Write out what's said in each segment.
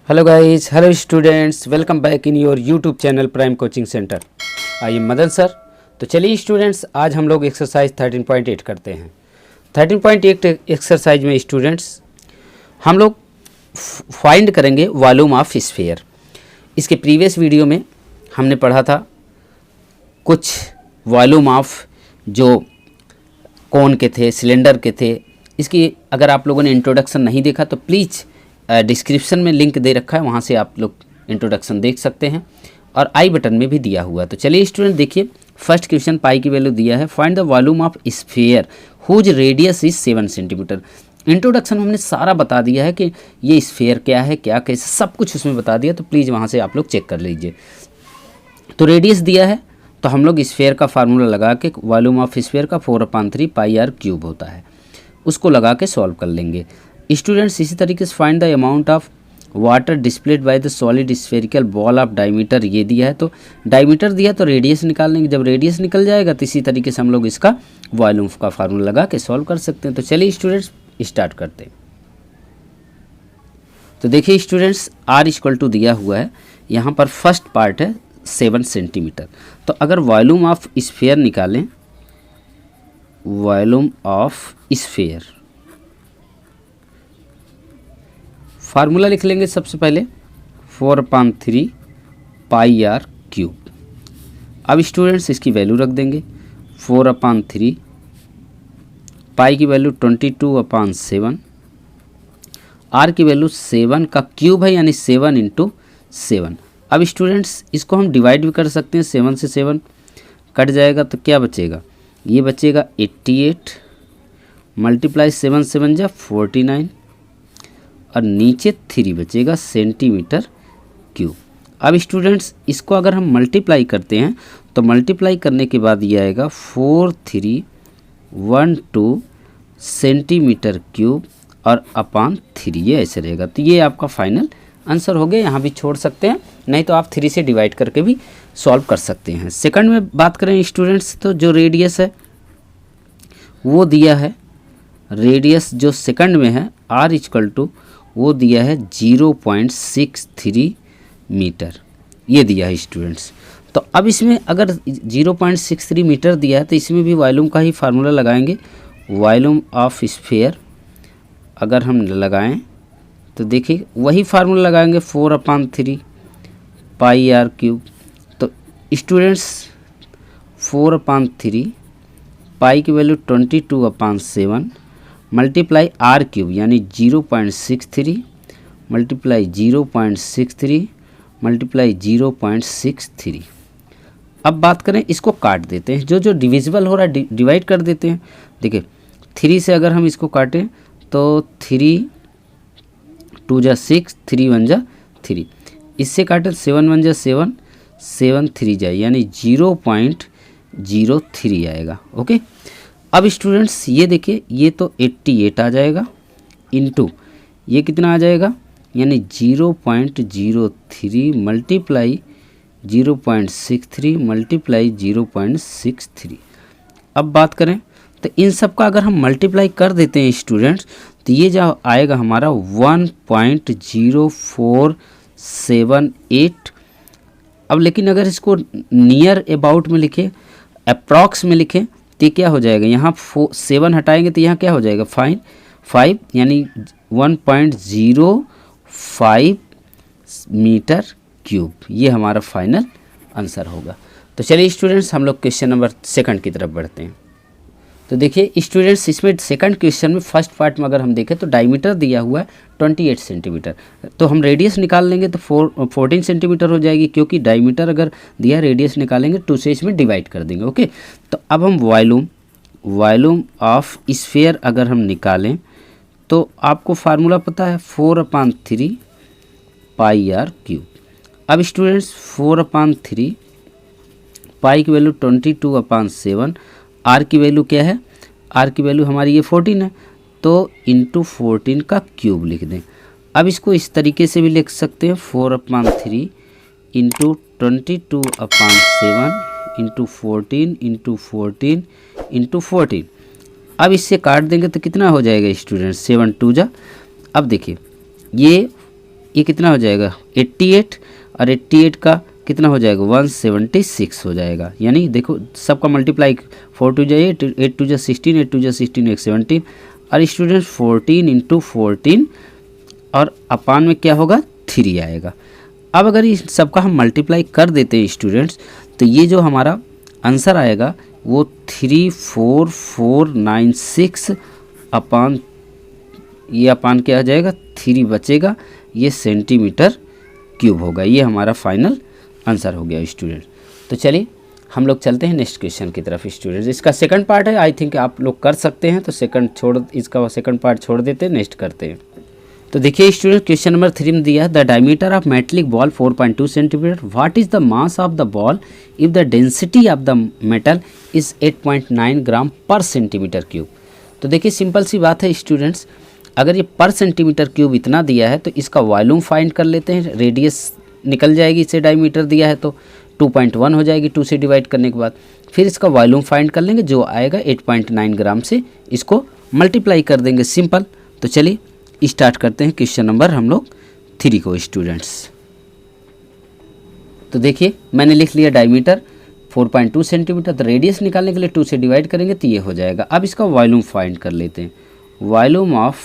Hello guys, hello students, welcome back in your YouTube channel prime coaching centre. I am Madan sir. तो चलिए students, आज हम लोग exercise 13.8 करते हैं। 13.8 एक्सरसाइज में स्टूडेंट्स हम लोग फाइंड करेंगे वॉल्यूम ऑफ स्फीयर। इसके प्रीवियस वीडियो में हमने पढ़ा था कुछ वॉल्यूम ऑफ जो कोन के थे, सिलेंडर के थे। इसकी अगर आप लोगों ने इंट्रोडक्शन नहीं देखा तो प्लीज़ डिस्क्रिप्शन में लिंक दे रखा है, वहाँ से आप लोग इंट्रोडक्शन देख सकते हैं और आई बटन में भी दिया हुआ है। तो चलिए स्टूडेंट देखिए, फर्स्ट क्वेश्चन पाई की वैल्यू दिया है, find the volume of sphere whose radius is 7 centimetre. Introduction हमने सारा बता दिया है कि ये स्फीयर क्या है, क्या कैसे, सब कुछ उसमें बता दिया। तो प्लीज़ वहाँ से आप लोग चेक कर लीजिए। तो रेडियस दिया है तो हम लोग स्फीयर का फार्मूला लगा के वॉल्यूम ऑफ स्फीयर का 4/3 पाई आर क्यूब होता है, उसको लगा के सॉल्व कर लेंगे। स्टूडेंट्स इसी तरीके से find the amount of water displayed by the solid spherical ball of diameter, ये दिया है तो डायमीटर दिया तो रेडियस निकाल लेंगे। जब रेडियस निकल जाएगा तो इसी तरीके से हम लोग इसका वॉल्यूम का फार्मूला लगा के सॉल्व कर सकते हैं। तो चलिए स्टूडेंट्स स्टार्ट करते हैं। तो देखिए स्टूडेंट्स, आर इक्वल टू दिया हुआ है, यहाँ पर फर्स्ट पार्ट है 7 सेंटीमीटर। तो अगर वॉल्यूम ऑफ स्फीयर निकालें, वॉल्यूम ऑफ स्फीयर फार्मूला लिख लेंगे सबसे पहले 4/3 पाई आर क्यूब। अब स्टूडेंट्स इसकी वैल्यू रख देंगे 4/3, पाई की वैल्यू 22/7, आर की वैल्यू 7 का क्यूब है यानी 7 × 7। अब स्टूडेंट्स इसको हम डिवाइड भी कर सकते हैं, 7 से 7 कट जाएगा तो क्या बचेगा, ये बचेगा 88 मल्टीप्लाई 7 7 जा 49 और नीचे 3 बचेगा सेंटीमीटर क्यूब। अब स्टूडेंट्स इसको अगर हम मल्टीप्लाई करते हैं तो मल्टीप्लाई करने के बाद ये आएगा 4312 सेंटीमीटर क्यूब और अपॉन 3, ये ऐसे रहेगा। तो ये आपका फाइनल आंसर हो गया। यहाँ भी छोड़ सकते हैं, नहीं तो आप 3 से डिवाइड करके भी सॉल्व कर सकते हैं। सेकंड में बात करें स्टूडेंट्स तो जो रेडियस है वो दिया है, रेडियस जो सेकंड में है आर इक्वल टू वो दिया है 0.63 मीटर, ये दिया है स्टूडेंट्स। तो अब इसमें अगर 0.63 मीटर दिया है तो इसमें भी वॉल्यूम का ही फार्मूला लगाएंगे। वॉल्यूम ऑफ स्फीयर अगर हम लगाएं तो देखिए वही फार्मूला लगाएंगे 4/3 पाई आर क्यूब। तो स्टूडेंट्स 4/3 पाई की वैल्यू 22/7 मल्टीप्लाई आर क्यूब यानी 0.63 मल्टीप्लाई 0.63 मल्टीप्लाई 0.63। अब बात करें, इसको काट देते हैं, जो जो डिविजिबल हो रहा है डिवाइड कर देते हैं। देखिए 3 से अगर हम इसको काटें तो 3 2 जा 6, 3 1 जा 3, इससे काटें 7 1 जा 7, 7 3 जाए यानी 0.03 आएगा। ओके, अब स्टूडेंट्स ये देखिए, ये तो 88 आ जाएगा इनटू ये कितना आ जाएगा यानी 0.03 मल्टीप्लाई 0.63 मल्टीप्लाई 0.63। अब बात करें तो इन सब का अगर हम मल्टीप्लाई कर देते हैं स्टूडेंट्स तो ये जो आएगा हमारा 1.0478। अब लेकिन अगर इसको नियर अबाउट में लिखें, अप्रॉक्स में लिखें तो क्या हो जाएगा, यहाँ 7 हटाएंगे तो यहाँ क्या हो जाएगा 5 यानी 1.05 मीटर क्यूब, ये हमारा फाइनल आंसर होगा। तो चलिए स्टूडेंट्स हम लोग क्वेश्चन नंबर सेकंड की तरफ बढ़ते हैं। तो देखिए स्टूडेंट्स, इसमें सेकंड क्वेश्चन में फर्स्ट पार्ट में अगर हम देखें तो डायमीटर दिया हुआ है 28 सेंटीमीटर, तो हम रेडियस निकाल लेंगे तो 14 सेंटीमीटर हो जाएगी, क्योंकि डायमीटर अगर दिया रेडियस निकालेंगे 2 से इसमें डिवाइड कर देंगे। ओके, तो अब हम वॉल्यूम ऑफ स्फीयर अगर हम निकालें तो आपको फार्मूला पता है 4/3 पाई आर क्यूब। अब स्टूडेंट्स 4/3 पाई की वैल्यू 22/7, आर की वैल्यू क्या है, आर की वैल्यू हमारी ये 14 है, तो इंटू 14 का क्यूब लिख दें। अब इसको इस तरीके से भी लिख सकते हैं 4/3 इंटू 22/7 इंटू 14 इंटू 14 इंटू 14। अब इससे काट देंगे तो कितना हो जाएगा स्टूडेंट्स, 7 2 जा। अब देखिए ये ये कितना हो जाएगा 88, और 88 का कितना हो जाएगा 176 हो जाएगा। यानी देखो सबका मल्टीप्लाई 4 2 जा 8, 8 2 जा 16, 8 2 जा 16, 1 17, और स्टूडेंट 14 इंटू 14 और अपान में क्या होगा 3 आएगा। अब अगर इस सबका हम मल्टीप्लाई कर देते हैं स्टूडेंट्स, तो ये जो हमारा आंसर आएगा वो 34496 अपान, ये अपान क्या आ जाएगा 3 बचेगा, ये सेंटीमीटर क्यूब होगा। ये हमारा फाइनल आंसर हो गया स्टूडेंट। तो चलिए हम लोग चलते हैं नेक्स्ट क्वेश्चन की तरफ स्टूडेंट्स। इसका सेकंड पार्ट है, आई थिंक आप लोग कर सकते हैं, तो इसका सेकंड पार्ट छोड़ देते हैं, नेक्स्ट करते हैं। तो देखिए स्टूडेंट क्वेश्चन नंबर 3 में दिया है the diameter of metallic ball 4.2 centimetre, what is the mass of the ball if the density of the metal is 8.9 ग्राम पर सेंटीमीटर क्यूब। तो देखिए सिंपल सी बात है स्टूडेंट्स, अगर ये पर सेंटीमीटर क्यूब इतना दिया है तो इसका वॉल्यूम फाइंड कर लेते हैं। रेडियस निकल जाएगी, इससे डायमीटर दिया है तो 2.1 हो जाएगी 2 से डिवाइड करने के बाद। फिर इसका वॉल्यूम फाइंड कर लेंगे, जो आएगा 8.9 ग्राम से इसको मल्टीप्लाई कर देंगे, सिंपल। तो चलिए स्टार्ट करते हैं क्वेश्चन नंबर हम लोग 3 को स्टूडेंट्स। तो देखिए मैंने लिख लिया डायमीटर 4.2 सेंटीमीटर, तो रेडियस निकालने के लिए 2 से डिवाइड करेंगे तो ये हो जाएगा। अब इसका वॉल्यूम फाइंड कर लेते हैं, वॉल्यूम ऑफ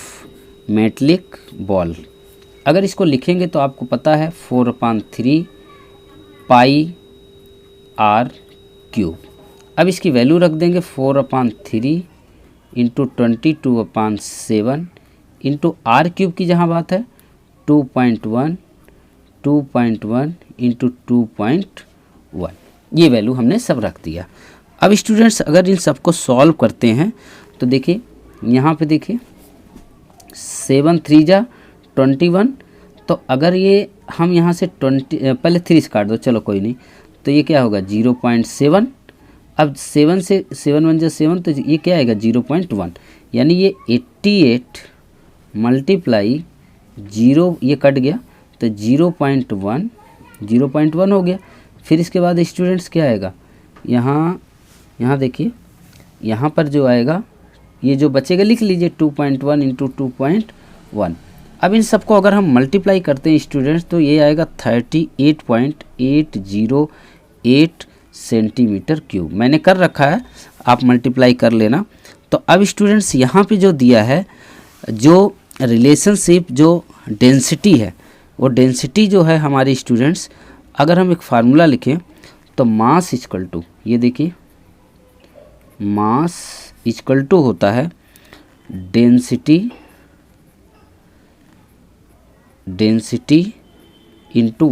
मेटलिक बॉल। अगर इसको लिखेंगे तो आपको पता है 4/3 पाई आर क्यूब। अब इसकी वैल्यू रख देंगे 4/3 इंटू 22/7 इंटू आर क्यूब की जहाँ बात है 2.1 इंटू 2.1, ये वैल्यू हमने सब रख दिया। अब स्टूडेंट्स अगर इन सबको सॉल्व करते हैं तो देखिए यहाँ पे देखिए 7 3 जा 21, तो अगर ये हम यहाँ से 20 पहले 3 से काट दो, चलो कोई नहीं, तो ये क्या होगा 0.7। अब 7 से 7 1 जा 7, तो ये क्या आएगा 0.1, यानी ये 88 मल्टीप्लाई 0, ये कट गया तो 0.1 हो गया। फिर इसके बाद स्टूडेंट्स क्या आएगा, यहाँ देखिए यहाँ पर जो आएगा ये जो बचेगा लिख लीजिए 2.1 इंटू 2.1। अब इन सबको अगर हम मल्टीप्लाई करते हैं स्टूडेंट्स तो ये आएगा 38.808 सेंटीमीटर क्यूब। मैंने कर रखा है, आप मल्टीप्लाई कर लेना। तो अब स्टूडेंट्स यहाँ पे जो दिया है, जो रिलेशनशिप जो डेंसिटी है, वो डेंसिटी जो है हमारी स्टूडेंट्स, अगर हम एक फार्मूला लिखें तो मास इक्वल टू, ये देखिए मास इक्वल टू होता है डेंसिटी इंटू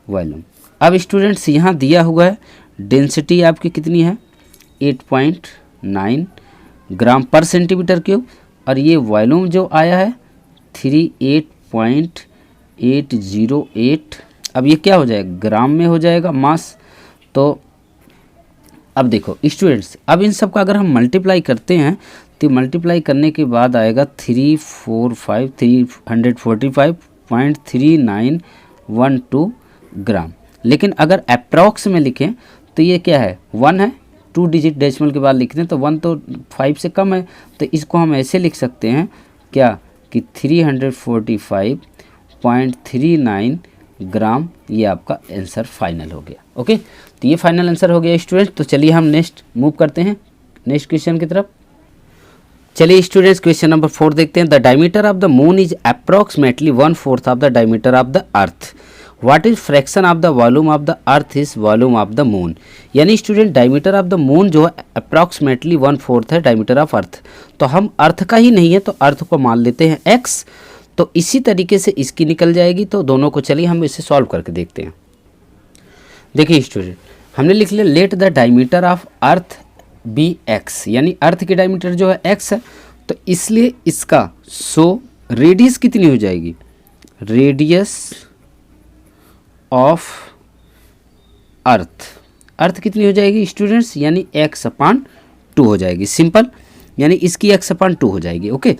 वॉल्यूम। अब स्टूडेंट्स यहाँ दिया हुआ है डेंसिटी आपकी कितनी है 8.9 ग्राम पर सेंटीमीटर क्यूब, और ये वॉल्यूम जो आया है 38.808। अब ये क्या हो जाएगा ग्राम में हो जाएगा मास। तो अब देखो स्टूडेंट्स, अब इन सब का अगर हम मल्टीप्लाई करते हैं तो मल्टीप्लाई करने के बाद आएगा 345.3912 ग्राम। लेकिन अगर अप्रॉक्स में लिखें तो ये क्या है 1 है, 2 डिजिट डेसिमल के बाद लिखते हैं तो 1 तो 5 से कम है, तो इसको हम ऐसे लिख सकते हैं क्या कि 345.39 ग्राम। ये आपका आंसर फाइनल हो गया। ओके, तो ये फाइनल आंसर हो गया स्टूडेंट्स। तो चलिए हम नेक्स्ट मूव करते हैं नेक्स्ट क्वेश्चन की तरफ। चलिए स्टूडेंट्स क्वेश्चन नंबर 4 देखते हैं। The diameter of the moon is approximately 1/4 of the diameter of the earth. What is fraction of the volume of the earth is volume of the moon. यानी student diameter of the moon जो है approximately 1/4 है diameter of अर्थ। तो हम अर्थ का ही नहीं है तो अर्थ को मान लेते हैं x, तो इसी तरीके से इसकी निकल जाएगी। तो दोनों को चलिए हम इसे सॉल्व करके देखते हैं। देखिए स्टूडेंट हमने लिख लिया let the diameter of earth be x, यानी अर्थ की डायमीटर जो है x है, तो इसलिए इसका रेडियस कितनी हो जाएगी, रेडियस ऑफ अर्थ कितनी हो जाएगी स्टूडेंट्स, यानी x/2 हो जाएगी, सिंपल, यानी इसकी x/2 हो जाएगी। ओके,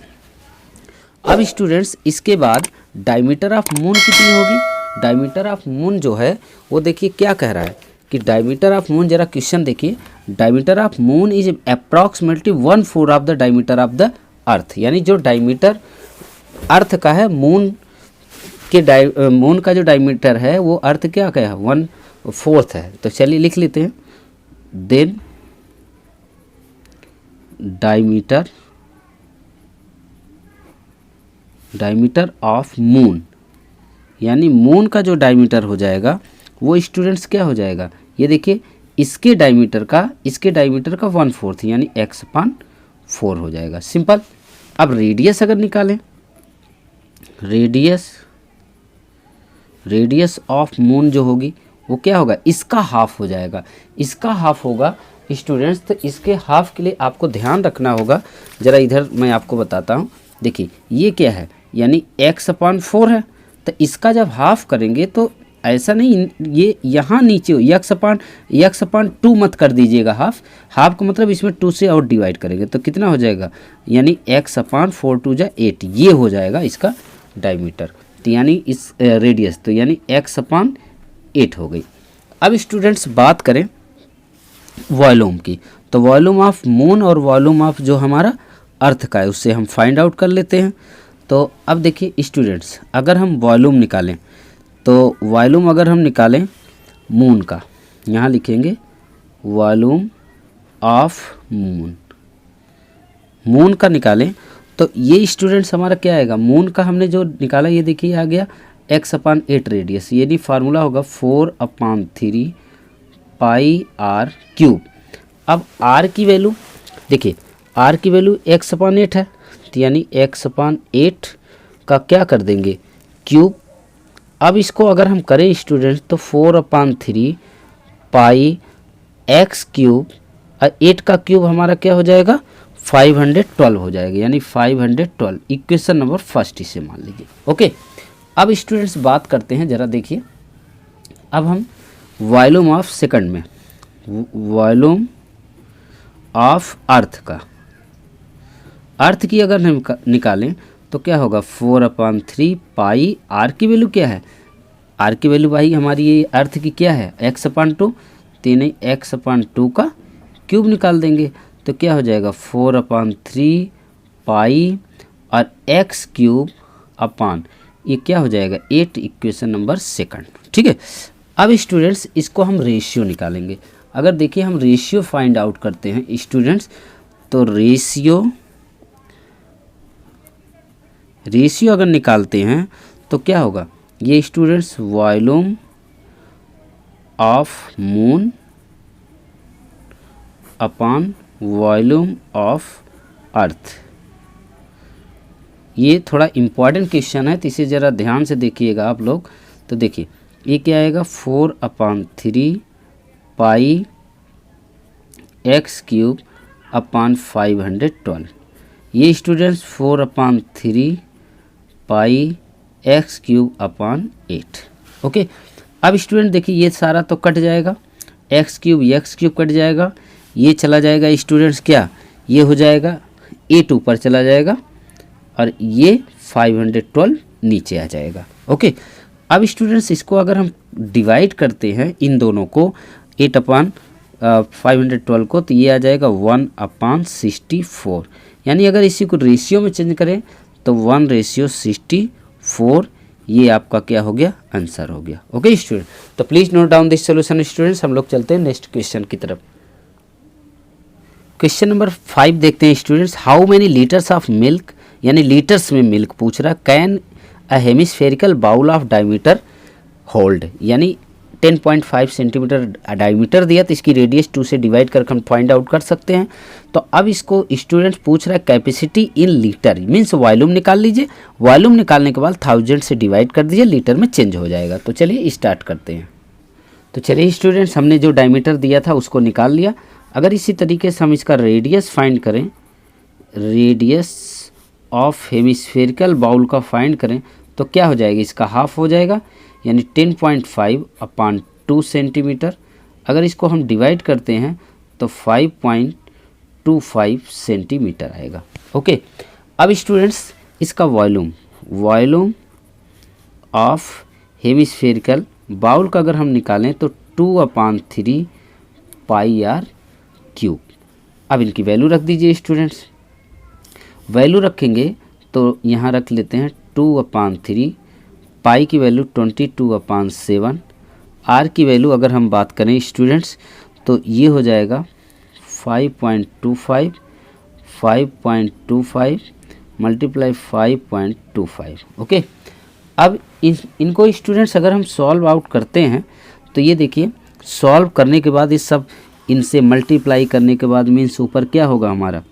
अब स्टूडेंट्स इसके बाद डायमीटर ऑफ मून कितनी होगी। डायमीटर ऑफ मून जो है वो देखिए क्या कह रहा है कि डायमीटर ऑफ मून, जरा क्वेश्चन देखिए, diameter of moon is approximately 1/4 of the diameter of the अर्थ। यानी जो डायमीटर अर्थ का है, मून मून का जो डायमीटर है वो अर्थ क्या है 1/4 है। तो चलिए लिख लेते हैं, देन डायमीटर ऑफ मून, यानी मून का जो डायमीटर हो जाएगा वो स्टूडेंट्स क्या हो जाएगा, ये देखिए इसके डायमीटर का 1/4 यानी x/4 हो जाएगा, सिंपल। अब रेडियस अगर निकालें, रेडियस ऑफ मून जो होगी वो क्या होगा, इसका हाफ हो जाएगा, इसका हाफ होगा स्टूडेंट्स। तो इसके हाफ के लिए आपको ध्यान रखना होगा, ज़रा इधर मैं आपको बताता हूँ। देखिए ये क्या है, यानी x/4 है, तो इसका जब हाफ करेंगे तो ऐसा नहीं, ये यहाँ नीचे हो x/2 मत कर दीजिएगा, हाफ का मतलब इसमें 2 से और डिवाइड करेंगे तो कितना हो जाएगा, यानी x/4 2 जा 8, ये हो जाएगा इसका डायमीटर। तो यानी इस रेडियस तो यानी x/8 हो गई। अब स्टूडेंट्स बात करें वॉल्यूम की, तो वॉल्यूम ऑफ मून और वॉल्यूम ऑफ जो हमारा अर्थ का है उससे हम फाइंड आउट कर लेते हैं। तो अब देखिए स्टूडेंट्स, अगर हम वॉल्यूम निकालें, तो वॉल्यूम अगर हम निकालें मून का, यहाँ लिखेंगे वॉल्यूम ऑफ मून का निकालें, तो ये स्टूडेंट्स हमारा क्या आएगा, मून का हमने जो निकाला ये देखिए आ गया x/8 रेडियस, यानी फार्मूला होगा 4/3 πr³। अब r की वैल्यू देखिए, r की वैल्यू x/8 है, तो यानी x/8 का क्या कर देंगे क्यूब। अब इसको अगर हम करें स्टूडेंट्स तो 4/3 πx³ और 8 का क्यूब हमारा क्या हो जाएगा 512 हो जाएगा, यानी 512 इक्वेशन नंबर फर्स्ट इसे मान लीजिए। ओके, अब स्टूडेंट्स बात करते हैं, ज़रा देखिए, अब हम वॉल्यूम ऑफ सेकंड में, वॉल्यूम ऑफ अर्थ का, अर्थ की अगर हम निकालें तो क्या होगा 4/3 पाई, आर की वैल्यू क्या है, आर की वैल्यू भाई हमारी ये अर्थ की क्या है x/2, तीन x/2 का क्यूब निकाल देंगे तो क्या हो जाएगा 4/3 पाई और x³ अपान ये क्या हो जाएगा 8, इक्वेशन नंबर सेकंड। ठीक है, अब स्टूडेंट्स इसको हम रेशियो निकालेंगे। अगर देखिए हम रेशियो फाइंड आउट करते हैं स्टूडेंट्स, तो रेशियो अगर निकालते हैं तो क्या होगा, ये students volume of moon upon volume of earth. ये थोड़ा इम्पॉर्टेंट क्वेश्चन है तो इसे ज़रा ध्यान से देखिएगा आप लोग। तो देखिए ये क्या आएगा 4/3 पाई x³ अपान 512। ये स्टूडेंट्स 4/3 पाई x³ अपान 8। ओके, अब स्टूडेंट देखिए ये सारा तो कट जाएगा, x³ कट जाएगा, ये चला जाएगा स्टूडेंट्स क्या, ये हो जाएगा 8 ऊपर चला जाएगा और ये 512 नीचे आ जाएगा। ओके, अब स्टूडेंट्स इसको अगर हम डिवाइड करते हैं इन दोनों को 8/512 को, तो ये आ जाएगा 1/64, यानी अगर इसी को रेशियो में चेंज करें तो 1/64, ये आपका क्या हो गया आंसर हो गया। ओके स्टूडेंट, तो please note down this solution students. हम लोग चलते हैं नेक्स्ट क्वेश्चन की तरफ। क्वेश्चन नंबर 5 देखते हैं students, how many litres of milk, यानी लीटर्स में मिल्क पूछ रहा, can a hemispherical bowl of diameter hold, यानी 10.5 सेंटीमीटर डायमीटर दिया, तो इसकी रेडियस 2 से डिवाइड करके हम फाइंड आउट कर सकते हैं। तो अब इसको स्टूडेंट्स पूछ रहा है capacity in litre, means volume निकाल लीजिए, वॉल्यूम निकालने के बाद 1000 से डिवाइड कर दीजिए, लीटर में चेंज हो जाएगा। तो चलिए स्टार्ट करते हैं। तो चलिए स्टूडेंट्स हमने जो डायमीटर दिया था उसको निकाल लिया। अगर इसी तरीके से हम इसका रेडियस फाइंड करें, रेडियस ऑफ हेमिस्फेरिकल बाउल का फाइंड करें तो क्या हो जाएगा, इसका हाफ हो जाएगा, यानी 10.5/2 सेंटीमीटर। अगर इसको हम डिवाइड करते हैं तो 5.25 सेंटीमीटर आएगा। ओके, अब स्टूडेंट्स इसका वॉल्यूम ऑफ हेमिस्फेरिकल बाउल का अगर हम निकालें तो 2/3 πr³। अब इनकी वैल्यू रख दीजिए स्टूडेंट्स, वैल्यू रखेंगे तो यहाँ रख लेते हैं 2/3, पाई की वैल्यू 22/7, आर की वैल्यू अगर हम बात करें स्टूडेंट्स तो ये हो जाएगा 5.25 मल्टीप्लाई 5.25। ओके, अब इनको स्टूडेंट्स अगर हम सॉल्व आउट करते हैं तो ये देखिए, सॉल्व करने के बाद इस सब इनसे मल्टीप्लाई करने के बाद मीन्स ऊपर क्या होगा हमारा,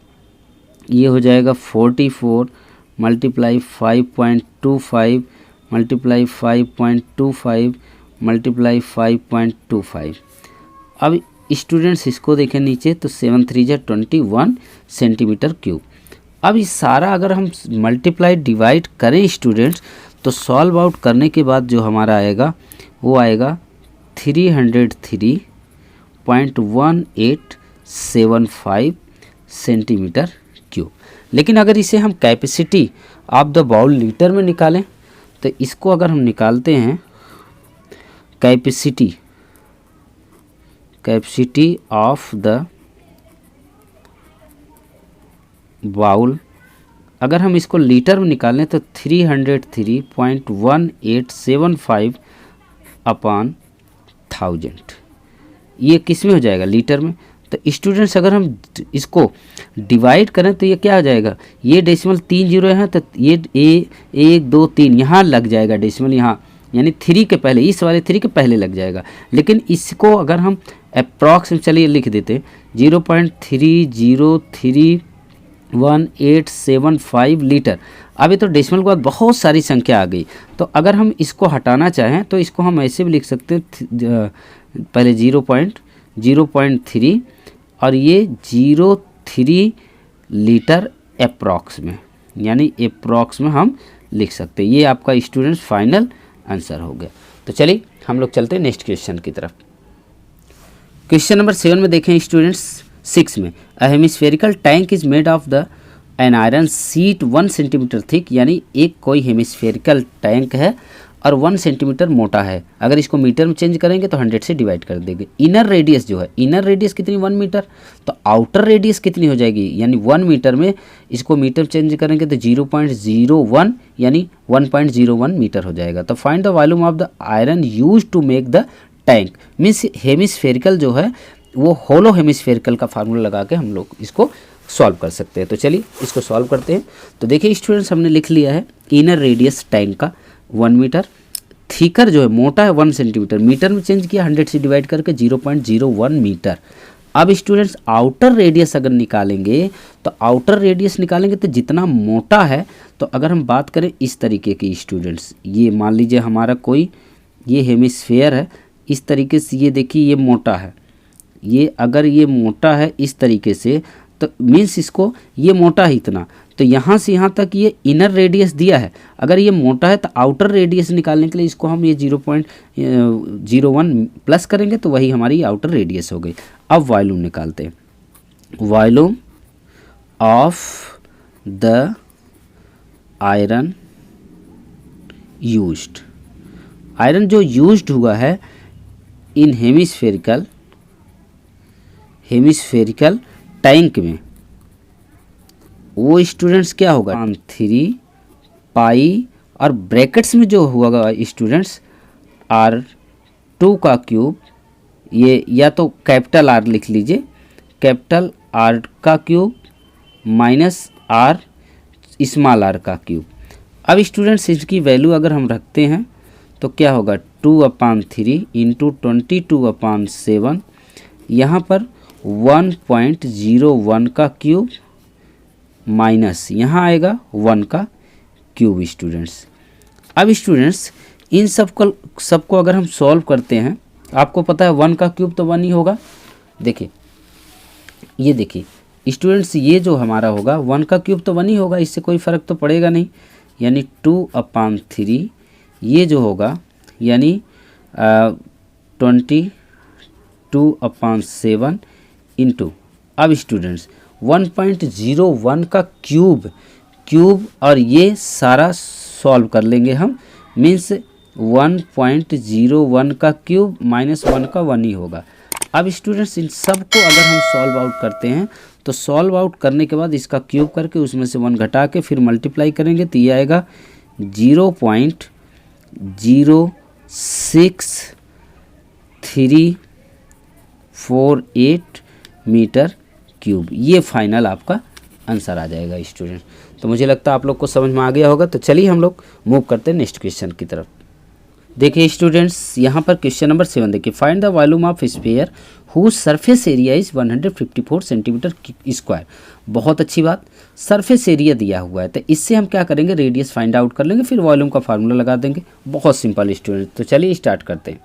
ये हो जाएगा 44 मल्टीप्लाई 5.25 मल्टीप्लाई 5.25 मल्टीप्लाई 5.25। अब स्टूडेंट्स इसको देखें नीचे तो 7 3 जा 21 सेंटीमीटर क्यूब। अब इस सारा अगर हम मल्टीप्लाई डिवाइड करें स्टूडेंट्स तो सॉल्व आउट करने के बाद जो हमारा आएगा वो आएगा 303.1875 सेंटीमीटर क्यूब। लेकिन अगर इसे हम capacity of the bowl litre में निकालें तो इसको अगर हम निकालते हैं कैपेसिटी ऑफ द बाउल, अगर हम इसको लीटर में निकालें तो 303.1875 अपॉन 1000, ये किस में हो जाएगा, लीटर में। तो स्टूडेंट्स अगर हम इसको डिवाइड करें तो ये क्या हो जाएगा, ये डेसिमल 3 जीरो हैं तो ये 1 2 3 यहाँ लग जाएगा डेसिमल, यहाँ यानी 3 के पहले, इस वाले 3 के पहले लग जाएगा। लेकिन इसको अगर हम अप्रॉक्स में चलिए लिख देते हैं 0.303185 लीटर। अभी तो डेसिमल के बाद बहुत सारी संख्या आ गई, तो अगर हम इसको हटाना चाहें तो इसको हम ऐसे भी लिख सकते हैं, पहले 0.3 और ये 0.3 लीटर अप्रॉक्स में, यानी अप्रॉक्स में हम लिख सकते हैं। ये आपका स्टूडेंट्स फाइनल आंसर हो गया। तो चलिए हम लोग चलते हैं नेक्स्ट क्वेश्चन की तरफ। क्वेश्चन नंबर 7 में देखें स्टूडेंट्स, 6 में a hemispherical tank is made of the an iron sheet 1 centimetre thick, यानी एक कोई हेमिस्फेरिकल टैंक है और 1 सेंटीमीटर मोटा है। अगर इसको मीटर में चेंज करेंगे तो 100 से डिवाइड कर देंगे। इनर रेडियस जो है, इनर रेडियस कितनी 1 मीटर, तो आउटर रेडियस कितनी हो जाएगी, यानी 1 मीटर में इसको मीटर चेंज करेंगे तो 0.01 यानी 1.01 मीटर हो जाएगा। तो find the volume of the iron use to make the tank, means hemispherical जो है वो होलो हेमिस्फेरिकल का फार्मूला लगा के हम लोग इसको सॉल्व कर सकते हैं। तो चलिए इसको सॉल्व करते हैं। तो देखिए स्टूडेंट्स, हमने लिख लिया है इनर रेडियस टैंक का 1 मीटर, थिकर जो है मोटा है 1 सेंटीमीटर, मीटर में चेंज किया 100 से डिवाइड करके 0.01 मीटर। अब स्टूडेंट्स आउटर रेडियस अगर निकालेंगे तो आउटर रेडियस निकालेंगे तो जितना मोटा है, तो अगर हम बात करें इस तरीके की स्टूडेंट्स, ये मान लीजिए हमारा कोई ये हेमिस्फेयर है, इस तरीके से ये देखिए ये मोटा है, ये अगर ये मोटा है इस तरीके से तो मीन्स इसको ये मोटा है इतना, तो यहाँ से यहाँ तक ये इनर रेडियस दिया है। अगर ये मोटा है तो आउटर रेडियस निकालने के लिए इसको हम ये 0.01 प्लस करेंगे तो वही हमारी आउटर रेडियस हो गई। अब वॉल्यूम निकालते हैं, volume of the iron used, iron जो यूज्ड हुआ है इन हेमिस्फेरिकल टैंक में, वो स्टूडेंट्स क्या होगा 3 पाई और ब्रैकेट्स में जो होगा स्टूडेंट्स R2 का क्यूब, ये या तो कैपिटल R लिख लीजिए, कैपिटल R का cube minus R small r का क्यूब। अब स्टूडेंट्स इसकी वैल्यू अगर हम रखते हैं तो क्या होगा 2/3 इंटू 22/7, यहाँ पर 1.01 का क्यूब माइनस यहाँ आएगा 1 का क्यूब स्टूडेंट्स। अब स्टूडेंट्स इन सबको अगर हम सॉल्व करते हैं, आपको पता है 1 का क्यूब तो 1 ही होगा। देखिए ये देखिए स्टूडेंट्स, ये जो हमारा होगा 1 का क्यूब तो 1 ही होगा, इससे कोई फ़र्क तो पड़ेगा नहीं, यानी 2/3 ये जो होगा यानी 22/7 इंटू, अब स्टूडेंट्स 1.01 का क्यूब और ये सारा सॉल्व कर लेंगे हम, मीन्स 1.01 का क्यूब माइनस 1 का 1 ही होगा। अब स्टूडेंट्स इन सब को अगर हम सॉल्व आउट करते हैं तो सॉल्व आउट करने के बाद इसका क्यूब करके उसमें से 1 घटा के फिर मल्टीप्लाई करेंगे तो ये आएगा 0.06348 मीटर क्यूब। ये फाइनल आपका आंसर आ जाएगा स्टूडेंट। तो मुझे लगता है आप लोग को समझ में आ गया होगा। तो चलिए हम लोग मूव करते हैं नेक्स्ट क्वेश्चन की तरफ। देखिए स्टूडेंट्स, यहाँ पर क्वेश्चन नंबर 7 देखिए, find the volume of sphere whose surface area is 154 centimetre square. बहुत अच्छी बात, सरफेस एरिया दिया हुआ है तो इससे हम क्या करेंगे, रेडियस फाइंड आउट कर लेंगे, फिर वॉल्यूम का फार्मूला लगा देंगे। बहुत सिंपल स्टूडेंट। तो चलिए स्टार्ट करते हैं।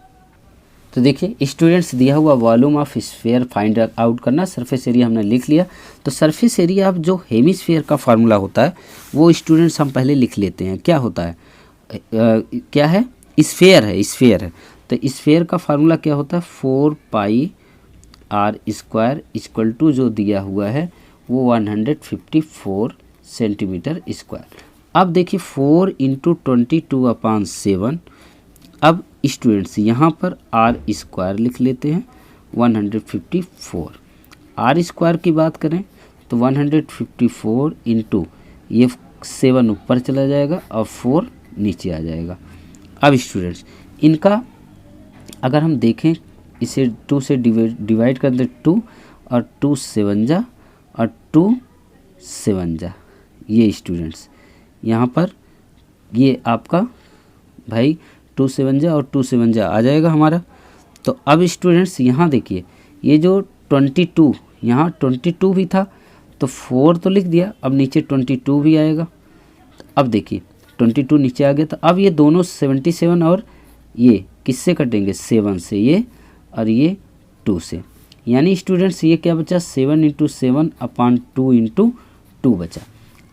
तो देखिए स्टूडेंट्स, दिया हुआ volume of sphere find out करना, सरफेस एरिया हमने लिख लिया। तो सरफेस एरिया ऑफ जो हेमिस्फीयर का फार्मूला होता है वो स्टूडेंट्स हम पहले लिख लेते हैं। क्या होता है, क्या है, स्फीयर है, स्फीयर है। तो स्फीयर का फार्मूला क्या होता है, 4 pi R square equal to जो दिया हुआ है वो 154 सेंटीमीटर स्क्वायर। अब देखिए 4 इंटू 22/7। अब स्टूडेंट्स यहाँ पर आर स्क्वायर लिख लेते हैं 154। आर स्क्वायर की बात करें तो 154 इंटू ये 7 ऊपर चला जाएगा और 4 नीचे आ जाएगा। अब स्टूडेंट्स इनका अगर हम देखें, इसे 2 से डिवाइड कर दें, 2 और 2 7 जा और 2 7 जा। ये स्टूडेंट्स यहाँ पर ये आपका भाई 2 7 जा और 2 7 जा आ जाएगा हमारा। तो अब स्टूडेंट्स यहाँ देखिए, ये जो 22, यहाँ 22 भी था तो 4 तो लिख दिया, अब नीचे 22 भी आएगा। तो अब देखिए 22 नीचे आ गया, तो अब ये दोनों 77 और ये किससे कटेंगे, 7 से ये और ये 2 से। यानी स्टूडेंट्स ये क्या बचा, 7 इंटू 7/2 इंटू 2 बचा।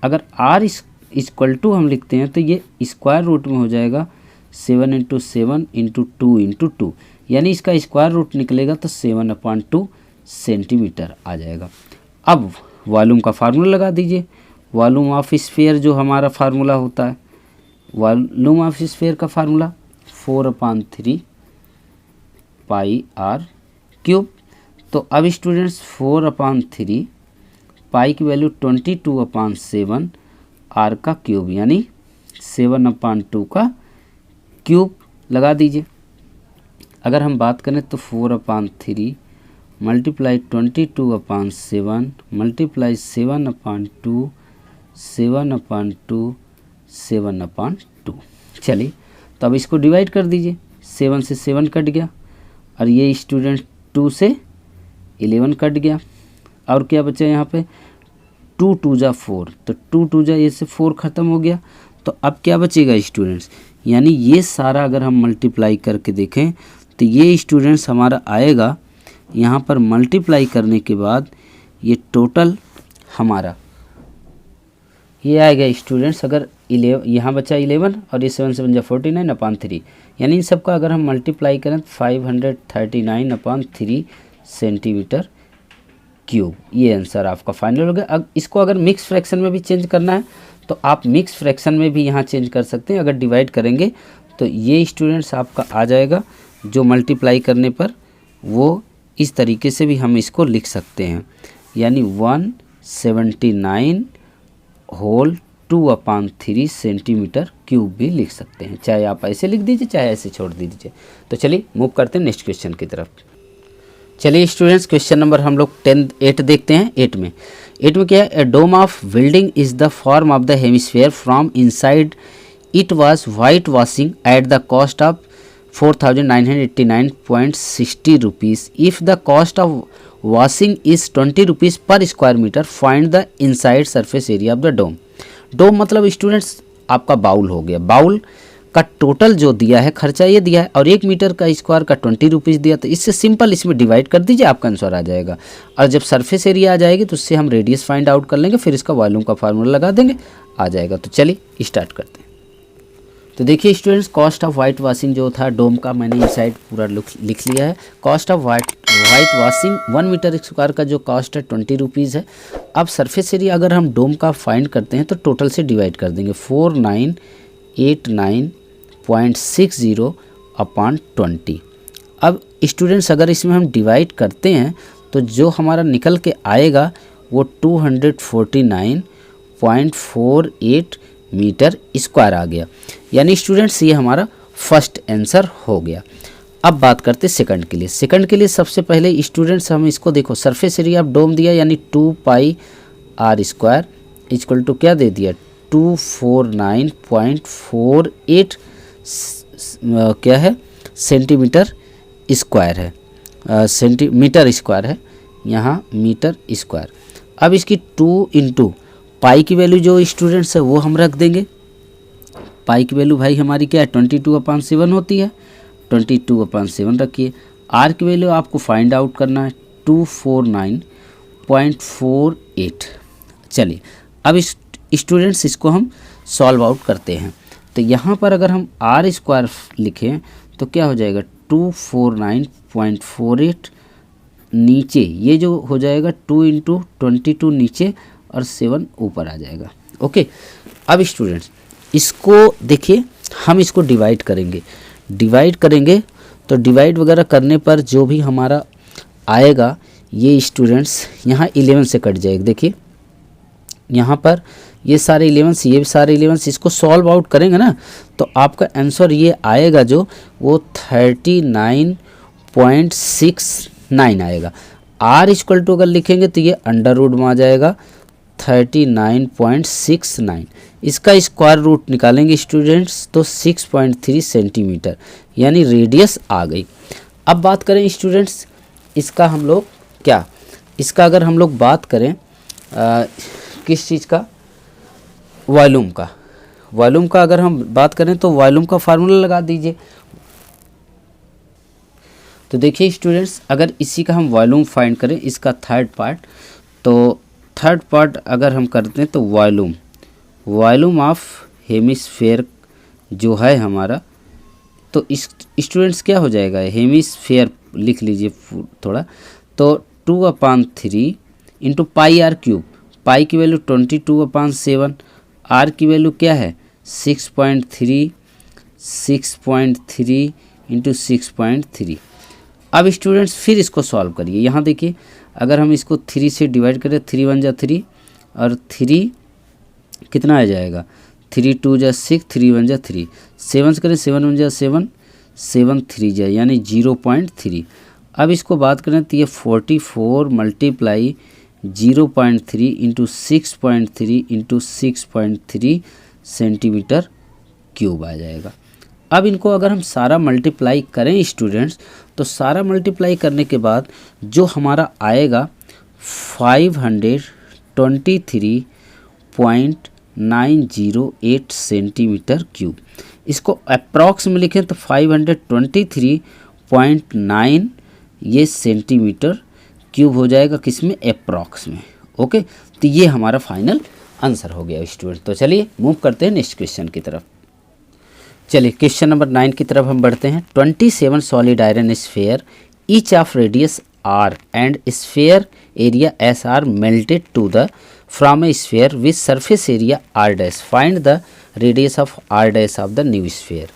अगर r इक्वल टू हम लिखते हैं तो ये स्क्वायर रूट में हो जाएगा 7 इंटू 7 इंटू 2 इंटू 2, यानी इसका स्क्वायर रूट निकलेगा तो 7/2 सेंटीमीटर आ जाएगा। अब वॉल्यूम का फार्मूला लगा दीजिए। वॉल्यूम ऑफ स्फीयर जो हमारा फार्मूला होता है, वॉल्यूम ऑफ स्फीयर का फार्मूला 4/3 पाई आर क्यूब। तो अब स्टूडेंट्स 4/3 पाई की वैल्यू 22/7 आर का क्यूब, यानी 7/2 का क्यूब लगा दीजिए। अगर हम बात करें तो 4/3 मल्टीप्लाई 22/7 मल्टीप्लाई 7/2 7/2 7/2। चलिए तो अब इसको डिवाइड कर दीजिए। 7 से 7 कट गया और ये स्टूडेंट 2 से 11 कट गया, और क्या बचा यहाँ पे, 2 2 जा 4, तो 2 2 जा ये से 4 ख़त्म हो गया। तो अब क्या बचेगा स्टूडेंट्स, यानी ये सारा अगर हम मल्टीप्लाई करके देखें तो ये स्टूडेंट्स हमारा आएगा, यहाँ पर मल्टीप्लाई करने के बाद ये टोटल हमारा ये आएगा स्टूडेंट्स, अगर 11 यहाँ बचा 11 और ये 7 7 जा 49/3, यानी इन सब का अगर हम मल्टीप्लाई करें तो 539/3 सेंटीमीटर क्यूब। ये आंसर आपका फाइनल हो गया। अब इसको अगर मिक्स फ्रैक्शन में भी चेंज करना है तो आप मिक्स फ्रैक्शन में भी यहाँ चेंज कर सकते हैं। अगर डिवाइड करेंगे तो ये स्टूडेंट्स आपका आ जाएगा, जो मल्टीप्लाई करने पर वो इस तरीके से भी हम इसको लिख सकते हैं, यानी 179 होल 2/3 सेंटीमीटर क्यूब भी लिख सकते हैं। चाहे आप ऐसे लिख दीजिए चाहे ऐसे छोड़ दीजिए। तो चलिए मूव करते हैं नेक्स्ट क्वेश्चन की तरफ। चलिए स्टूडेंट्स क्वेश्चन नंबर हम लोग 8 देखते हैं। 8 में क्या है, a dome of building is the form of the hemisphere from inside it was white washing at the cost of 4989.60 rupees. If the cost of washing is 20 rupees per square metre, find the inside surface area of the dome. Dome मतलब students आपका bowl हो गया। Bowl का total जो दिया है खर्चा ये दिया है और 1 मीटर का स्क्वायर का 20 रुपीज़ दिया, तो इससे सिंपल इसमें डिवाइड कर दीजिए, आपका आंसर आ जाएगा। और जब सरफेस एरिया आ जाएगी तो उससे हम रेडियस फाइंड आउट कर लेंगे, फिर इसका वॉल्यूम का फार्मूला लगा देंगे, आ जाएगा। तो चलिए स्टार्ट करते हैं। तो देखिए students, cost of white washing जो था डोम का, मैंने इनसाइड पूरा लिख लिया है। Cost of white washing 1 metre square का जो कॉस्ट है 20 रुपीज़ है। अब सरफेस एरिया अगर हम डोम का फाइंड करते हैं तो टोटल से डिवाइड कर देंगे, 4989.60/20। अब स्टूडेंट्स अगर इसमें हम डिवाइड करते हैं तो जो हमारा निकल के आएगा वो 249.48 मीटर स्क्वायर आ गया। यानी स्टूडेंट्स ये हमारा फर्स्ट आंसर हो गया। अब बात करते सेकंड के लिए। सेकंड के लिए सबसे पहले स्टूडेंट्स हम इसको देखो, सरफेस एरिया ऑफ डोम दिया यानी 2πr² इक्वल टू क्या दे दिया 249.48 क्या है सेंटीमीटर स्क्वायर है, सेंटीमीटर स्क्वायर है, यहाँ मीटर स्क्वायर। अब इसकी 2 इंटू पाई की वैल्यू जो स्टूडेंट्स है वो हम रख देंगे। पाई की वैल्यू भाई हमारी क्या है 22/7 होती है, 22/7 रखिए। आर की वैल्यू आपको फाइंड आउट करना है 249.48। चलिए अब इस स्टूडेंट्स इसको हम सॉल्व आउट करते हैं। तो यहाँ पर अगर हम आर स्क्वायर लिखें तो क्या हो जाएगा 249.48 नीचे, ये जो हो जाएगा 2 इंटू 22 नीचे और 7 ऊपर आ जाएगा। ओके, अब स्टूडेंट्स इसको देखिए, हम इसको डिवाइड करेंगे तो डिवाइड वगैरह करने पर जो भी हमारा आएगा ये स्टूडेंट्स यहाँ 11 से कट जाएगा। देखिए यहाँ पर ये सारे 11 ये सारे 11 इसको सॉल्व आउट करेंगे ना तो आपका आंसर ये आएगा जो वो 39.69 आएगा। आर इक्वल टू अगर लिखेंगे तो ये अंडर रूट में आ जाएगा 39.69। इसका स्क्वायर रूट निकालेंगे स्टूडेंट्स तो 6.3 सेंटीमीटर यानी रेडियस आ गई। अब बात करें स्टूडेंट्स इसका हम लोग क्या, इसका अगर हम लोग बात करें किस चीज़ का, वॉल्यूम का अगर हम बात करें तो वॉल्यूम का फार्मूला लगा दीजिए। तो देखिए स्टूडेंट्स अगर इसी का हम वॉल्यूम फाइंड करें इसका थर्ड पार्ट, तो थर्ड पार्ट अगर हम करते हैं तो वॉल्यूम ऑफ हेमिस्फेयर जो है हमारा, तो इस स्टूडेंट्स क्या हो जाएगा हेमिस्फेयर लिख लीजिए थोड़ा, तो 2/3 इंटू पाई आर क्यूब। पाई की वैल्यू 22/7, आर की वैल्यू क्या है 6.3 इंटू 6.3। अब स्टूडेंट्स फिर इसको सॉल्व करिए। यहाँ देखिए अगर हम इसको 3 से डिवाइड करें 3 1 जा 3 और 3 कितना आ जाएगा 3 2 जा 6 3 1 जा 3, 7 से करें 7 1 जा 7 7 3 जा यानी 0.3। अब इसको बात करें तो ये 44 multiply 0.3 into 6.3 into 6.3 centimetre cube आ जाएगा। अब इनको अगर हम सारा मल्टीप्लाई करें स्टूडेंट्स तो सारा मल्टीप्लाई करने के बाद जो हमारा आएगा 523.908 सेंटीमीटर क्यूब। इसको अप्रॉक्स में लिखें तो 523.9 ये सेंटीमीटर क्यूब हो जाएगा किसमें अप्रॉक्स में। ओके, तो ये हमारा फाइनल आंसर हो गया स्टूडेंट। तो चलिए मूव करते हैं नेक्स्ट क्वेश्चन की तरफ। चलिए क्वेश्चन नंबर 9 की तरफ हम बढ़ते हैं। 27 solid iron sphere each of radius R and sphere area S are melted to the from a sphere with surface area R dash, find the radius of R dash of the new sphere.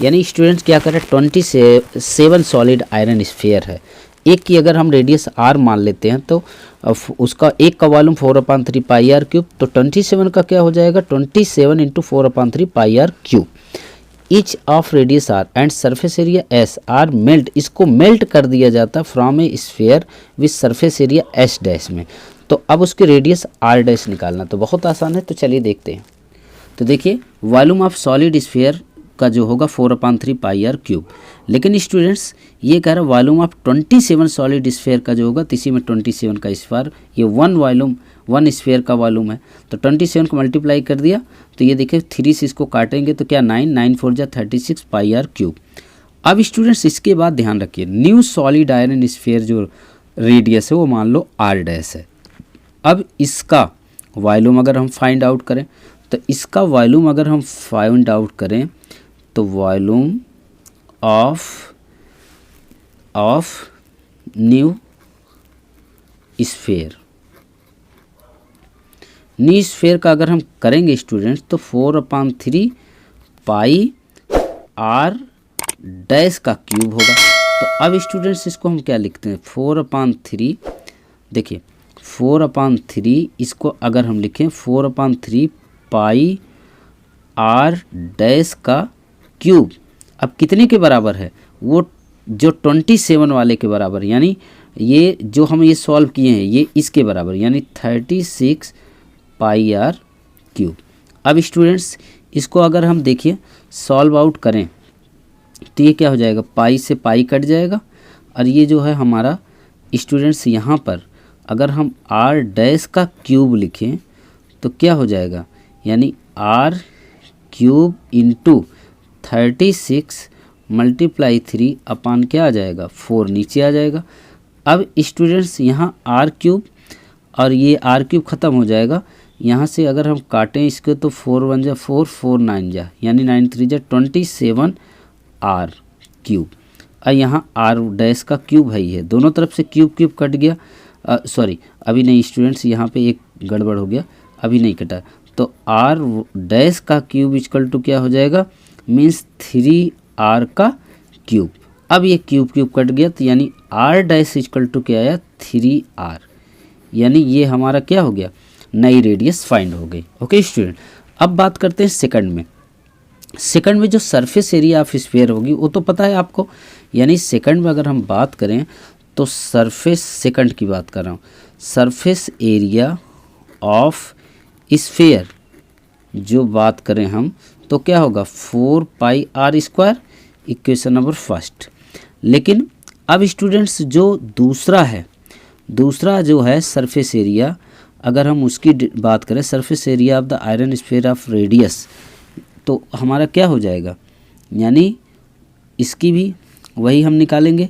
यानी students क्या करें 27 solid iron sphere है, एक की अगर हम radius are मान लेते हैं तो उसका एक का वॉल्यूम 4/3 पाई आर क्यूब, तो 27 का क्या हो जाएगा 27 into 4/3 pi R cube. Each of radius R and surface area S are melt, इसको मेल्ट कर दिया जाता from a sphere with surface area S dash में। तो अब उसके रेडियस आर डैश निकालना तो बहुत आसान है, तो चलिए देखते हैं। तो देखिए वॉल्यूम ऑफ सॉलिड स्फेयर का जो होगा 4/3 पाई आर क्यूब, लेकिन स्टूडेंट्स ये कह रहा है वॉल्यूम ऑफ 27 सॉलिड स्फेयर का जो होगा, तो इसी में 27 का स्फेयर, ये वन स्फेयर का वॉल्यूम है, तो 27 को मल्टीप्लाई कर दिया तो ये देखिए 3 से इसको काटेंगे तो क्या 9 4 जा 36 पाई आर क्यूब। अब स्टूडेंट्स इसके बाद ध्यान रखिए न्यू सॉलिड आयरन स्फेयर जो रेडियस है वो मान लो आर डैश है। अब इसका वॉल्यूम अगर हम फाइंड आउट करें तो इसका वॉल्यूम अगर हम फाइंड आउट करें तो वॉल्यूम ऑफ न्यू स्फेयर का अगर हम करेंगे स्टूडेंट्स तो 4/3 पाई आर डैश का क्यूब होगा। तो अब स्टूडेंट्स इसको हम क्या लिखते हैं 4/3, देखिए 4/3 इसको अगर हम लिखें 4/3 पाई आर डैश का क्यूब, अब कितने के बराबर है, वो जो 27 वाले के बराबर, यानी ये जो हम ये सॉल्व किए हैं ये इसके बराबर, यानी 36 पाई आर क्यूब। अब स्टूडेंट्स इसको अगर हम देखिए सॉल्व आउट करें तो ये क्या हो जाएगा, पाई से पाई कट जाएगा, और ये जो है हमारा स्टूडेंट्स यहाँ पर अगर हम आर डैश का क्यूब लिखें तो क्या हो जाएगा, यानी आर क्यूब इंटू 36 मल्टीप्लाई 3 अपान क्या आ जाएगा 4 नीचे आ जाएगा। अब स्टूडेंट्स यहाँ आर क्यूब और ये आर क्यूब ख़त्म हो जाएगा, यहाँ से अगर हम काटें इसको तो 4 1 जा 4 4 9 जा, यानी 9 3 जा 27 आर क्यूब। और यहाँ आर डैश का क्यूब है, ये दोनों तरफ से क्यूब क्यूब कट गया, सॉरी अभी नहीं स्टूडेंट्स, यहाँ पे एक गड़बड़ हो गया, अभी नहीं कटा, तो आर डैश का क्यूब इक्वल टू क्या हो जाएगा, मीन्स 3 आर का क्यूब। अब ये क्यूब क्यूब कट गया, तो यानी आर डैश इक्वल टू क्या आया 3 आर, यानी ये हमारा क्या हो गया, नई रेडियस फाइंड हो गई। ओके स्टूडेंट, अब बात करते हैं सेकंड में। सेकंड में जो सरफेस एरिया ऑफ स्फीयर होगी वो तो पता है आपको, यानी सेकंड में अगर हम बात करें तो सरफेस, सेकंड की बात कर रहा हूँ, सरफेस एरिया ऑफ स्फीयर जो बात करें हम तो क्या होगा 4 pi R square, equation number first. लेकिन अब स्टूडेंट्स जो दूसरा है, दूसरा जो है सरफेस एरिया, अगर हम उसकी बात करें surface area of the iron sphere of radius, तो हमारा क्या हो जाएगा, यानी इसकी भी वही हम निकालेंगे।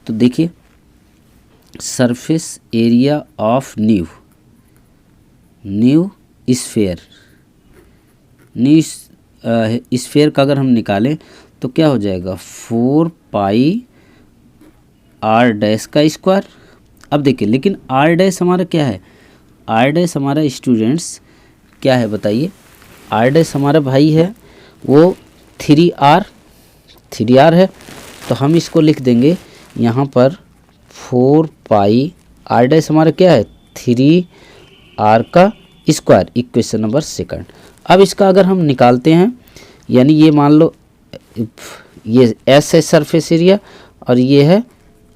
तो देखिए surface area of new sphere, new sphere का अगर हम निकालें तो क्या हो जाएगा 4 पाई आर डैश का स्क्वायर। अब देखिए लेकिन आर डैश हमारा क्या है, आर डैश हमारा स्टूडेंट्स क्या है बताइए, आर डैश हमारा भाई है वो 3R है, तो हम इसको लिख देंगे यहाँ पर 4 पाई आर डैश हमारा क्या है 3R का स्क्वायर, इक्वेशन नंबर सेकंड। अब इसका अगर हम निकालते हैं, यानी ये मान लो ये S है सरफेस एरिया और ये है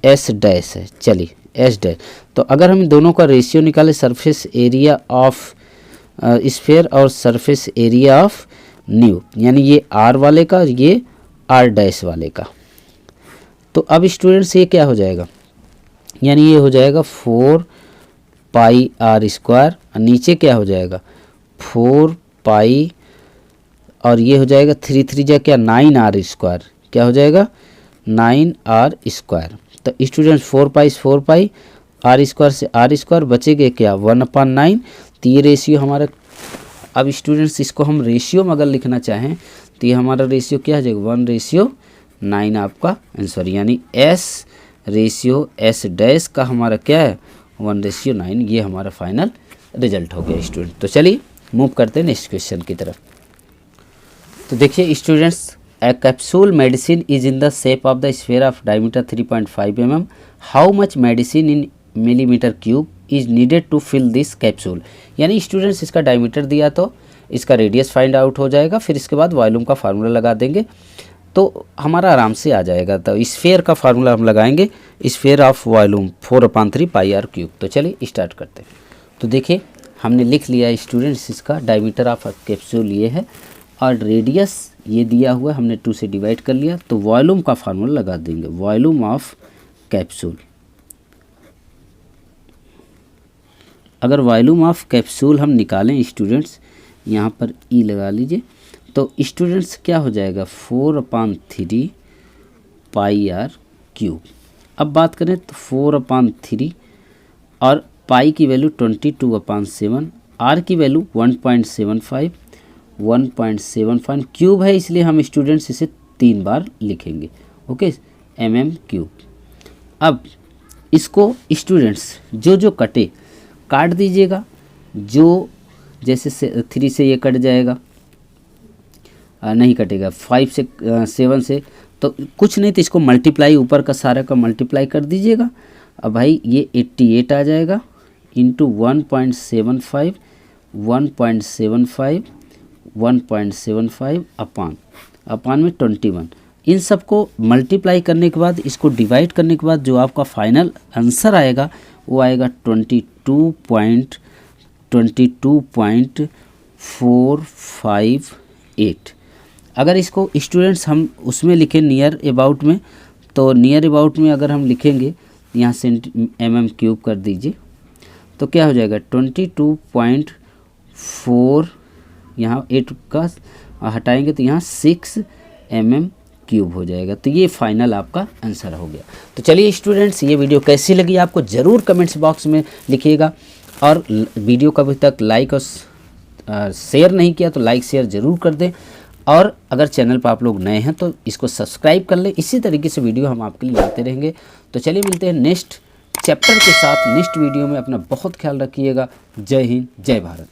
S डैश है, चलिए S डैश, तो अगर हम दोनों का रेशियो निकालें सरफेस एरिया ऑफ स्फीयर और सरफेस एरिया ऑफ न्यू, यानी ये R वाले का ये R डैश वाले का, तो अब स्टूडेंट्स ये क्या हो जाएगा, यानी ये हो जाएगा 4 पाई आर स्क्वायर और नीचे क्या हो जाएगा 4 पाई और ये हो जाएगा 3 3 जा क्या 9R स्क्वायर, क्या हो जाएगा 9R स्क्वायर। तो स्टूडेंट्स 4 पाई आर स्क्वायर से आर स्क्वायर बचेगा क्या 1/9, तो ये रेशियो हमारा। अब स्टूडेंट्स इसको हम रेशियो में अगर लिखना चाहें तो ये हमारा रेशियो क्या हो जाएगा 1:9 आपका आंसर, यानी S डैश का हमारा क्या है 1:9, ये हमारा फाइनल रिजल्ट हो गया स्टूडेंट। तो चलिए मूव करते हैं नेक्स्ट क्वेश्चन की तरफ। तो देखिए students, a capsule medicine is in the shape of the sphere of diameter 3.5 mm, how much medicine in millimetre cube is needed to fill this capsule. यानी स्टूडेंट्स इसका डायमीटर दिया तो इसका रेडियस फाइंड आउट हो जाएगा, फिर इसके बाद वॉल्यूम का फार्मूला लगा देंगे तो हमारा आराम से आ जाएगा। तो स्फीयर का फार्मूला हम लगाएंगे, sphere of volume 4/3 pi R cube. तो चलिए स्टार्ट करते हैं। तो देखिए हमने लिख लिया स्टूडेंट्स, इसका डायमीटर ऑफ कैप्सूल ये है और रेडियस ये दिया हुआ है, हमने 2 से डिवाइड कर लिया, तो वॉल्यूम का फार्मूला लगा देंगे, वॉल्यूम ऑफ कैप्सूल। अगर वॉल्यूम ऑफ कैप्सूल हम निकालें स्टूडेंट्स, यहाँ पर ई लगा लीजिए, तो स्टूडेंट्स क्या हो जाएगा 4/3 पाई आर क्यूब। अब बात करें तो 4/3 और पाई की वैल्यू 22/7, आर की वैल्यू 1.75 क्यूब है, इसलिए हम स्टूडेंट्स इसे 3 बार लिखेंगे। Okay mm cube. अब इसको स्टूडेंट्स जो कटे काट दीजिएगा, जो जैसे 3 से ये कट जाएगा, नहीं कटेगा 5 से 7 से, तो कुछ नहीं, तो इसको मल्टीप्लाई ऊपर का सारा का मल्टीप्लाई कर दीजिएगा। अब भाई ये 88 आ जाएगा, इंटू 1.75 1.75 1.75 अपान में 21। इन सबको मल्टीप्लाई करने के बाद, इसको डिवाइड करने के बाद जो आपका फाइनल आंसर आएगा वो आएगा 22.458। अगर इसको स्टूडेंट्स हम उसमें लिखें नियर अबाउट में, तो नियर अबाउट में अगर हम लिखेंगे यहाँ से mm क्यूब कर दीजिए तो क्या हो जाएगा 22.4, यहाँ 8 का हटाएंगे तो यहाँ 6 mm क्यूब हो जाएगा। तो ये फाइनल आपका आंसर हो गया। तो चलिए स्टूडेंट्स, ये वीडियो कैसी लगी आपको ज़रूर कमेंट्स बॉक्स में लिखिएगा, और वीडियो को अभी तक लाइक और शेयर नहीं किया तो लाइक शेयर ज़रूर कर दें, और अगर चैनल पर आप लोग नए हैं तो इसको सब्सक्राइब कर लें। इसी तरीके से वीडियो हम आपके लिए लाते रहेंगे। तो चलिए मिलते हैं नेक्स्ट चैप्टर के साथ नेक्स्ट वीडियो में। अपना बहुत ख्याल रखिएगा। जय हिंद, जय भारत।